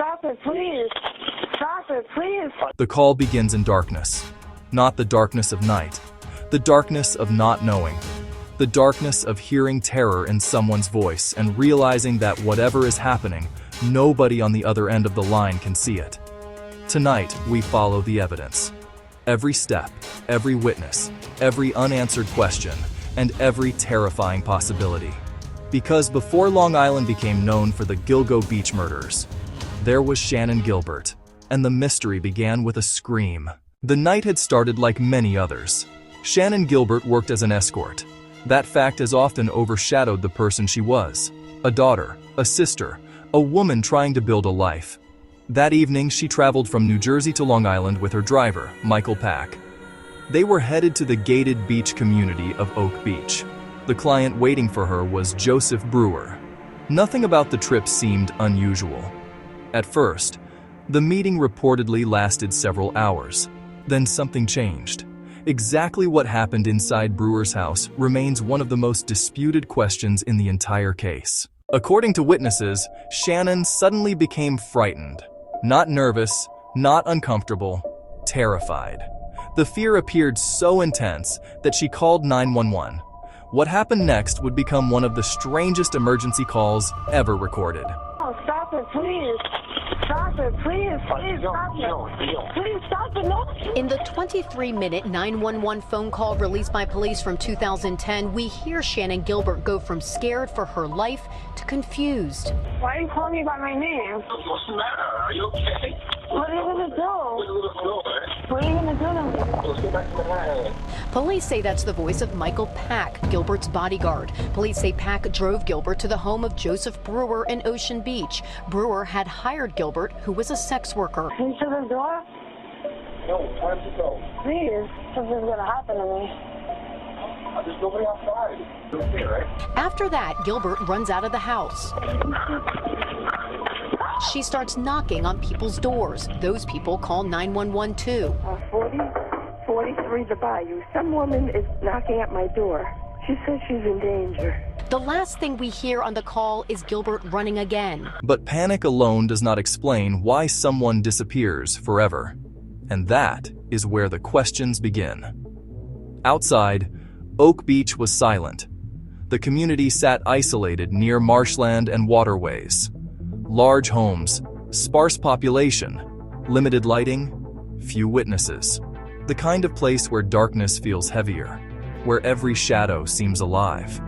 stop it, please. Stop it, please. The call begins in darkness. Not the darkness of night. The darkness of not knowing. The darkness of hearing terror in someone's voice and realizing that whatever is happening, nobody on the other end of the line can see it. Tonight, we follow the evidence. Every step, every witness, every unanswered question, and every terrifying possibility. Because before Long Island became known for the Gilgo Beach murders, there was Shannan Gilbert, and the mystery began with a scream. The night had started like many others. Shannan Gilbert worked as an escort. That fact has often overshadowed the person she was. A daughter, a sister, a woman trying to build a life. That evening, she traveled from New Jersey to Long Island with her driver, Michael Pack. They were headed to the gated beach community of Oak Beach. The client waiting for her was Joseph Brewer. Nothing about the trip seemed unusual. At first, the meeting reportedly lasted several hours. Then something changed. Exactly what happened inside Brewer's house remains one of the most disputed questions in the entire case. According to witnesses, Shannan suddenly became frightened. Not nervous, not uncomfortable, terrified. The fear appeared so intense that she called 911. What happened next would become one of the strangest emergency calls ever recorded. Oh, stop it, please. Stop it, please. Please stop it. Please stop it. No. In the 23-minute 911 phone call released by police from 2010, we hear Shannan Gilbert go from scared for her life to confused. Why are you calling me by my name? What's the matter? Are you okay? What are you going to do? What are you going to do to me? Let's go back to Manhattan. Police say that's the voice of Michael Pack, Gilbert's bodyguard. Police say Pack drove Gilbert to the home of Joseph Brewer in Ocean Beach. Brewer had hired Gilbert, who was a sex worker. Can you shut the door? No, time to go. Please. Something's going to happen to me. There's nobody outside. You're okay, right? After that, Gilbert runs out of the house. She starts knocking on people's doors. Those people call 911 too. 43 the Bayou. Some woman is knocking at my door. She says she's in danger. The last thing we hear on the call is Gilbert running again. But panic alone does not explain why someone disappears forever. And that is where the questions begin. Outside, Oak Beach was silent. The community sat isolated near marshland and waterways. Large homes, sparse population, limited lighting, few witnesses. The kind of place where darkness feels heavier, where every shadow seems alive.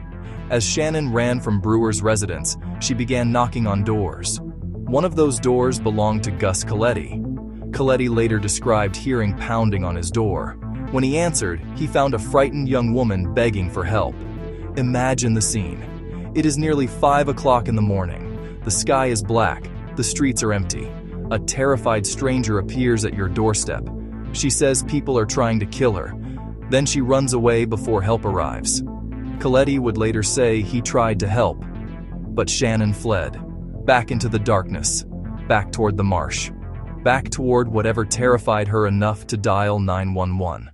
As Shannan ran from Brewer's residence, she began knocking on doors. One of those doors belonged to Gus Coletti. Coletti later described hearing pounding on his door. When he answered, he found a frightened young woman begging for help. Imagine the scene. It is nearly 5 o'clock in the morning. The sky is black. The streets are empty. A terrified stranger appears at your doorstep. She says people are trying to kill her. Then she runs away before help arrives. Coletti would later say he tried to help, but Shannan fled, back into the darkness, back toward the marsh, back toward whatever terrified her enough to dial 911.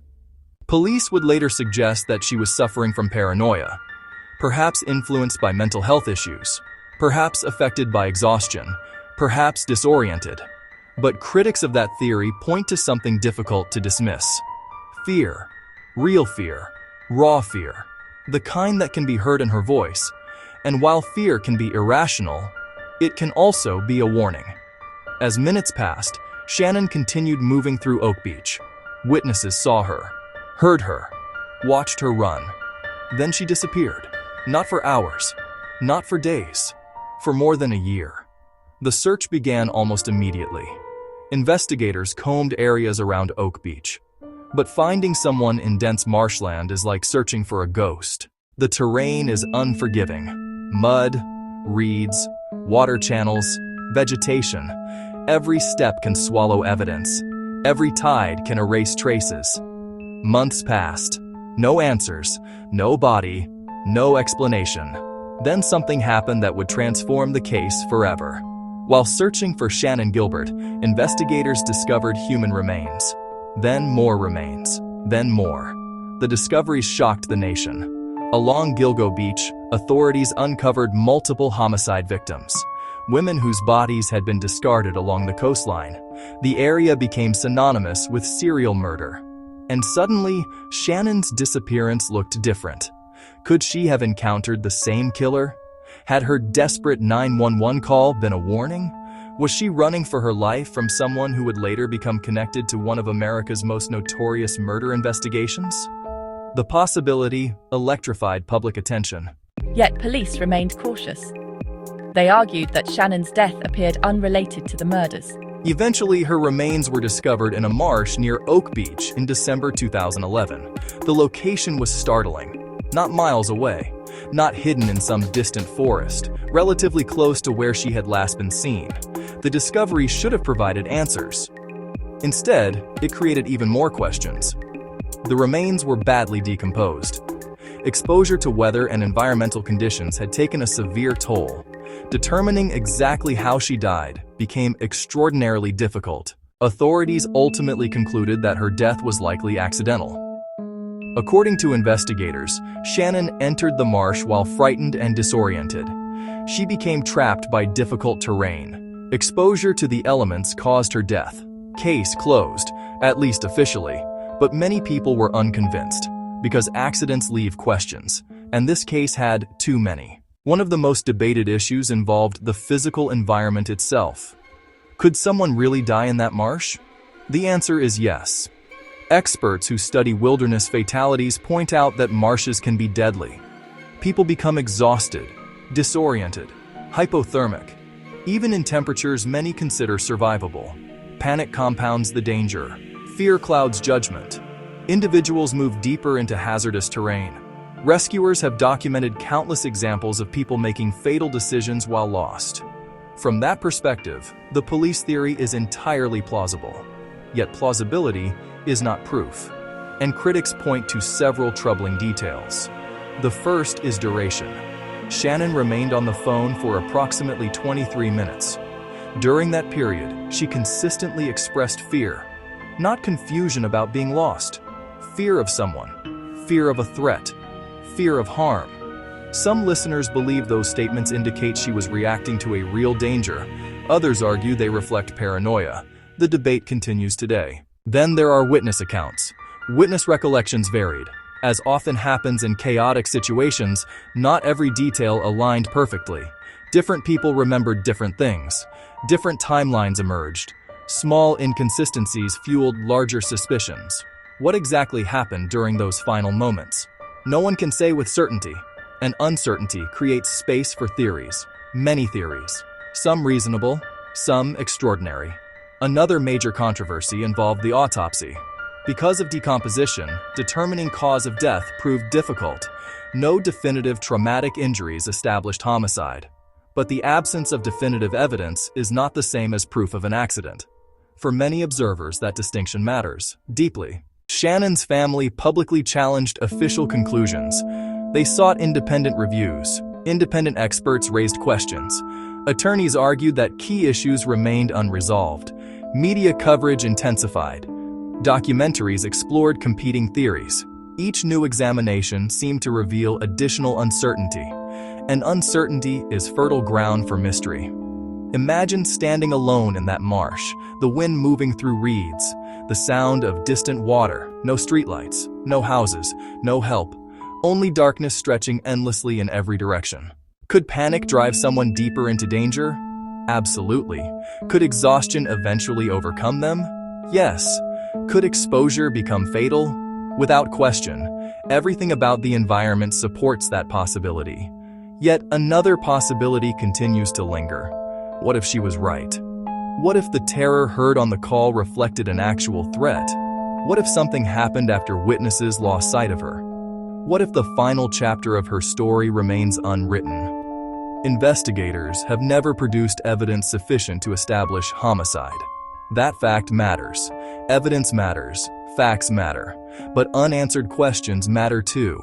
Police would later suggest that she was suffering from paranoia, perhaps influenced by mental health issues, perhaps affected by exhaustion, perhaps disoriented. But critics of that theory point to something difficult to dismiss. Fear. Real fear. Raw fear. The kind that can be heard in her voice. And while fear can be irrational, it can also be a warning. As minutes passed, Shannan continued moving through Oak Beach. Witnesses saw her, heard her, watched her run. Then she disappeared. Not for hours, not for days, for more than a year. The search began almost immediately. Investigators combed areas around Oak Beach. But finding someone in dense marshland is like searching for a ghost. The terrain is unforgiving. Mud, reeds, water channels, vegetation. Every step can swallow evidence. Every tide can erase traces. Months passed. No answers, no body, no explanation. Then something happened that would transform the case forever. While searching for Shannan Gilbert, investigators discovered human remains. Then more remains. Then more. The discoveries shocked the nation. Along Gilgo Beach, authorities uncovered multiple homicide victims. women whose bodies had been discarded along the coastline. The area became synonymous with serial murder. And suddenly, Shannon's disappearance looked different. Could she have encountered the same killer? Had her desperate 911 call been a warning? Was she running for her life from someone who would later become connected to one of America's most notorious murder investigations? The possibility electrified public attention. Yet police remained cautious. They argued that Shannon's death appeared unrelated to the murders. Eventually, her remains were discovered in a marsh near Oak Beach in December 2011. The location was startling. Not miles away, not hidden in some distant forest, relatively close to where she had last been seen. The discovery should have provided answers. Instead, it created even more questions. The remains were badly decomposed. Exposure to weather and environmental conditions had taken a severe toll. Determining exactly how she died became extraordinarily difficult. Authorities ultimately concluded that her death was likely accidental. According to investigators, Shannon entered the marsh while frightened and disoriented. She became trapped by difficult terrain. Exposure to the elements caused her death. Case closed, at least officially, but many people were unconvinced, because accidents leave questions, and this case had too many. One of the most debated issues involved the physical environment itself. Could someone really die in that marsh? The answer is yes. Experts who study wilderness fatalities point out that marshes can be deadly. People become exhausted, disoriented, hypothermic. Even in temperatures many consider survivable. Panic compounds the danger. Fear clouds judgment. Individuals move deeper into hazardous terrain. Rescuers have documented countless examples of people making fatal decisions while lost. From that perspective, the police theory is entirely plausible. Yet plausibility is not proof, and critics point to several troubling details. The first is duration. Shannon remained on the phone for approximately 23 minutes. During that period, she consistently expressed fear, not confusion about being lost. Fear of someone, fear of a threat, fear of harm. Some listeners believe those statements indicate she was reacting to a real danger. Others argue they reflect paranoia. The debate continues today. Then there are witness accounts. Witness recollections varied. As often happens in chaotic situations, not every detail aligned perfectly. Different people remembered different things. Different timelines emerged. Small inconsistencies fueled larger suspicions. What exactly happened during those final moments? No one can say with certainty, and uncertainty creates space for theories. Many theories. Some reasonable, some extraordinary. Another major controversy involved the autopsy. Because of decomposition, determining cause of death proved difficult. No definitive traumatic injuries established homicide. But the absence of definitive evidence is not the same as proof of an accident. For many observers, that distinction matters deeply. Shannon's family publicly challenged official conclusions. They sought independent reviews. Independent experts raised questions. Attorneys argued that key issues remained unresolved. Media coverage intensified. Documentaries explored competing theories. Each new examination seemed to reveal additional uncertainty. And uncertainty is fertile ground for mystery. Imagine standing alone in that marsh, the wind moving through reeds, the sound of distant water, no streetlights, no houses, no help, only darkness stretching endlessly in every direction. Could panic drive someone deeper into danger? Absolutely. Could exhaustion eventually overcome them? Yes. Could exposure become fatal? Without question, everything about the environment supports that possibility. Yet another possibility continues to linger. What if she was right? What if the terror heard on the call reflected an actual threat? What if something happened after witnesses lost sight of her? What if the final chapter of her story remains unwritten? Investigators have never produced evidence sufficient to establish homicide. That fact matters. Evidence matters. Facts matter. But unanswered questions matter too,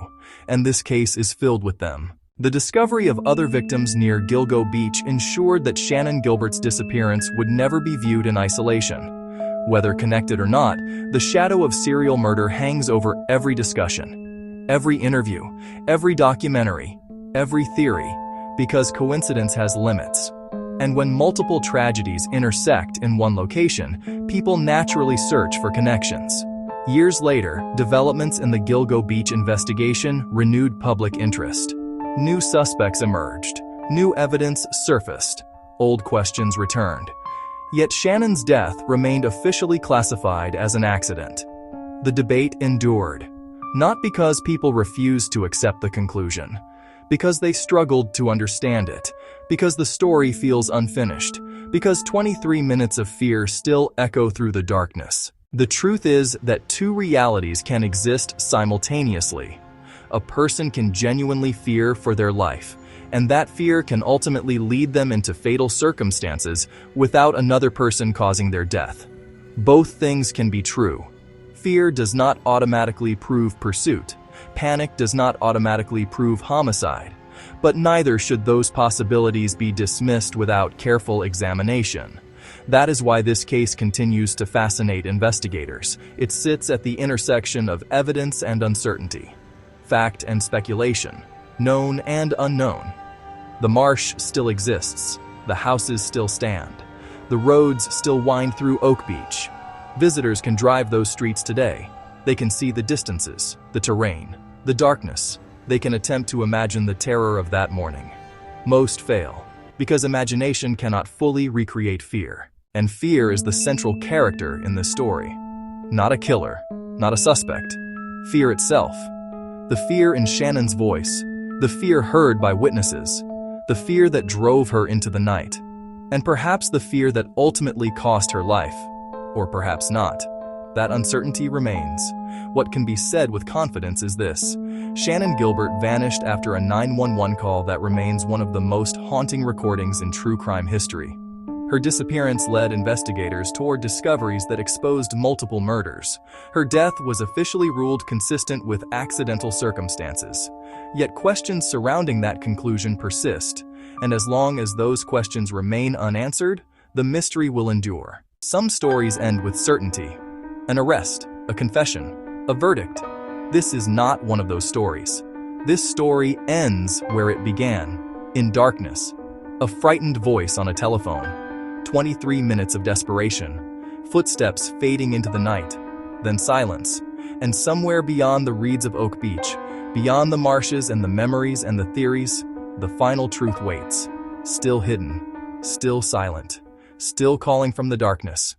and this case is filled with them. The discovery of other victims near Gilgo Beach ensured that Shannan Gilbert's disappearance would never be viewed in isolation. Whether connected or not, the shadow of serial murder hangs over every discussion, every interview, every documentary, every theory, because coincidence has limits. And when multiple tragedies intersect in one location, people naturally search for connections. Years later, developments in the Gilgo Beach investigation renewed public interest. New suspects emerged. New evidence surfaced. Old questions returned. Yet Shannon's death remained officially classified as an accident. The debate endured, not because people refused to accept the conclusion, because they struggled to understand it, because the story feels unfinished, because 23 minutes of fear still echo through the darkness. The truth is that two realities can exist simultaneously. A person can genuinely fear for their life, and that fear can ultimately lead them into fatal circumstances without another person causing their death. Both things can be true. Fear does not automatically prove pursuit. Panic does not automatically prove homicide. But neither should those possibilities be dismissed without careful examination. That is why this case continues to fascinate investigators. It sits at the intersection of evidence and uncertainty, fact and speculation, known and unknown. The marsh still exists. The houses still stand. The roads still wind through Oak Beach. Visitors can drive those streets today. They can see the distances, the terrain, the darkness. They can attempt to imagine the terror of that morning. Most fail, because imagination cannot fully recreate fear. And fear is the central character in this story. Not a killer, not a suspect. Fear itself. The fear in Shannon's voice. The fear heard by witnesses. The fear that drove her into the night. And perhaps the fear that ultimately cost her life. Or perhaps not. That uncertainty remains. What can be said with confidence is this: Shannan Gilbert vanished after a 911 call that remains one of the most haunting recordings in true crime history. Her disappearance led investigators toward discoveries that exposed multiple murders. Her death was officially ruled consistent with accidental circumstances. Yet questions surrounding that conclusion persist, and as long as those questions remain unanswered, the mystery will endure. Some stories end with certainty. An arrest, a confession, a verdict. This is not one of those stories. This story ends where it began, in darkness. A frightened voice on a telephone. 23 minutes of desperation. Footsteps fading into the night. Then silence. And somewhere beyond the reeds of Oak Beach, beyond the marshes and the memories and the theories, the final truth waits. Still hidden, still silent, still calling from the darkness.